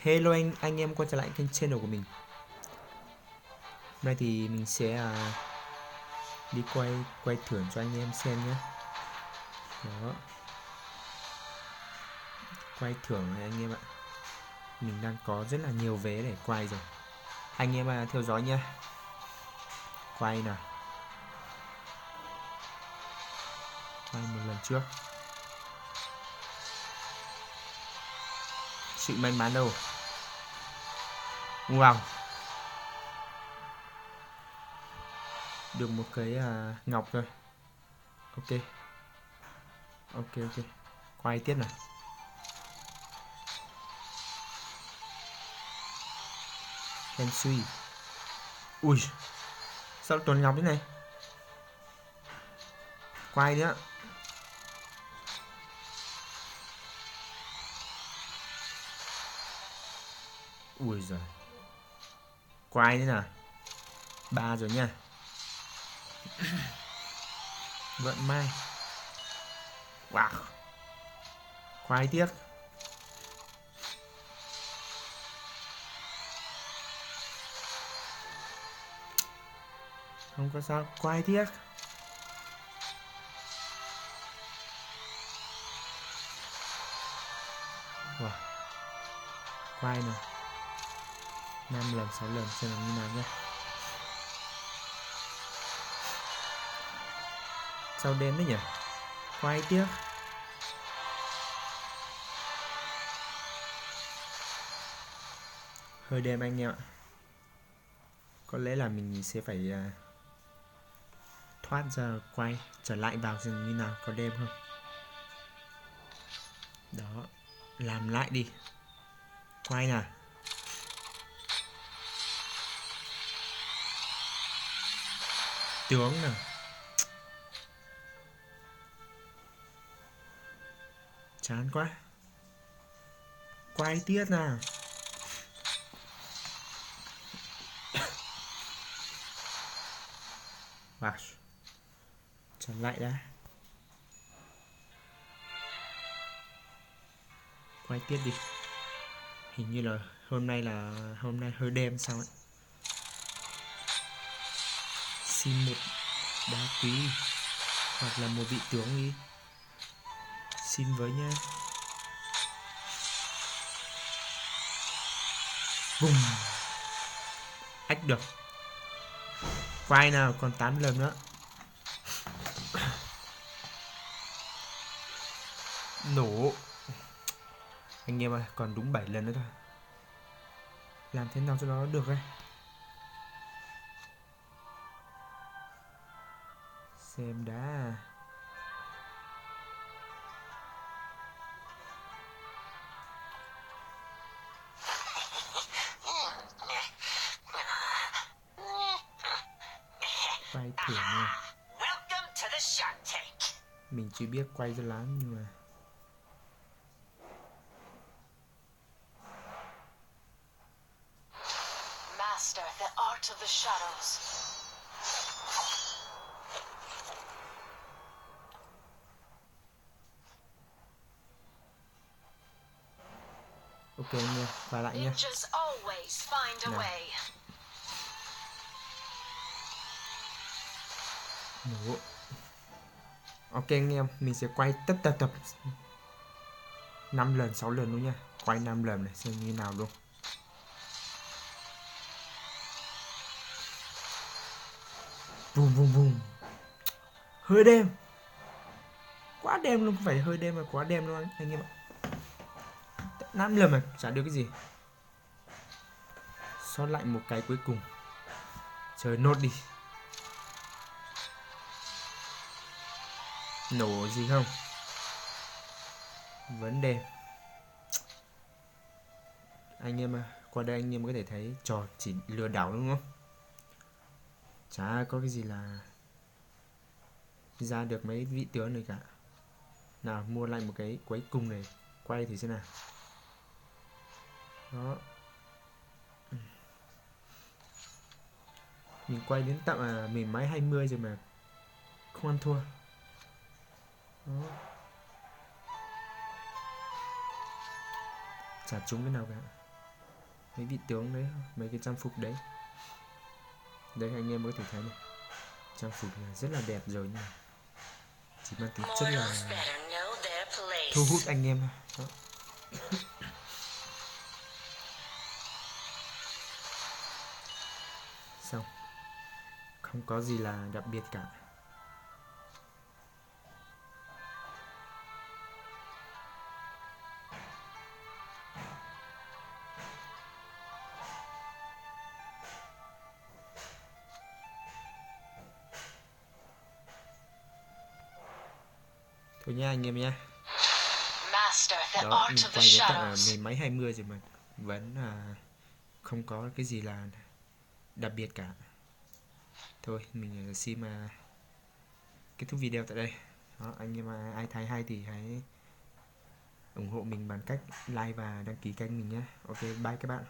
Hello anh em quay trở lại kênh channel của mình. Hôm nay thì mình sẽ đi quay thưởng cho anh em xem nhé. Đó. Quay thưởng này anh em ạ. Mình đang có rất là nhiều vé để quay rồi. Anh em theo dõi nhé. Quay nào. Quay một lần trước. Sự may mắn đâu. Wow. Được một cái ngọc rồi. Ok. Ok. Quay tiếp nào. Hên suy. Ui. Sao toàn ngọc thế này? Quay nữa. Ui giời. Quay thế nào. 3 rồi nha. Vận may. Wow. Quay tiếp. Không có sao. Quay tiếp. Wow. Quay nào. 5 lần 6 lần xem là như nào nhé. Sao đêm đấy nhỉ. Quay tiếp. Hơi đêm anh em ạ. Có lẽ là mình sẽ phải thoát ra quay trở lại vào xem như nào. Có đêm không. Đó. Làm lại đi. Quay nào. Tướng nào. Chán quá. Quay tiếp nào. Wow. Trở lại đã. Quay tiếp đi. Hình như là hôm nay hơi đêm sao ấy. Xin một đá quý hoặc là một vị tướng đi. Xin với nha. Bùm. Ách được. Quay nào, còn 8 lần nữa. Nổ. Anh em ơi, còn đúng 7 lần nữa thôi. Làm thế nào cho nó được đây. Xem đã. Quay thưởng này. Mình chưa biết quay cho lắm nhưng mà Master the art of the shadows. ok anh em, và lại nha. Ninjas always find a Nào. way. Nổ. Ok anh em, mình sẽ quay tất tập 5 lần 6 lần luôn nha. Quay 5 lần này xem như nào luôn. Vum. Hơi đêm. Quá đêm luôn, không phải hơi đêm mà quá đêm luôn anh em ạ. 5 lần mà chả được cái gì. Sót lại một cái cuối cùng. Chơi nốt đi. Nổ gì không? Vấn đề. Anh em qua đây anh em có thể thấy trò chỉ lừa đảo đúng không? Chả có cái gì là ra được mấy vị tướng này cả. Nào, mua lại một cái cuối cùng này. Quay thì xem nào. Đó. Mình quay đến tận mình máy 20 rồi mà không ăn thua. Đó. Chả trúng cái nào cả. mấy vị tướng đấy, mấy cái trang phục đấy. Đây anh em có thể thấy này, trang phục là rất là đẹp rồi, nhưng chỉ mang tính chất là thu hút anh em đó. Xong, không có gì là đặc biệt cả. Thôi nha anh em nha. Master the Đó, art mình of the quay đến tận shadows. mười mấy 20 rồi mà vẫn không có cái gì là đặc biệt cả. Thôi mình xin mà kết thúc video tại đây. Đó, anh em ai thấy hay thì hãy ủng hộ mình bằng cách like và đăng ký kênh mình nhé. Ok, bye các bạn.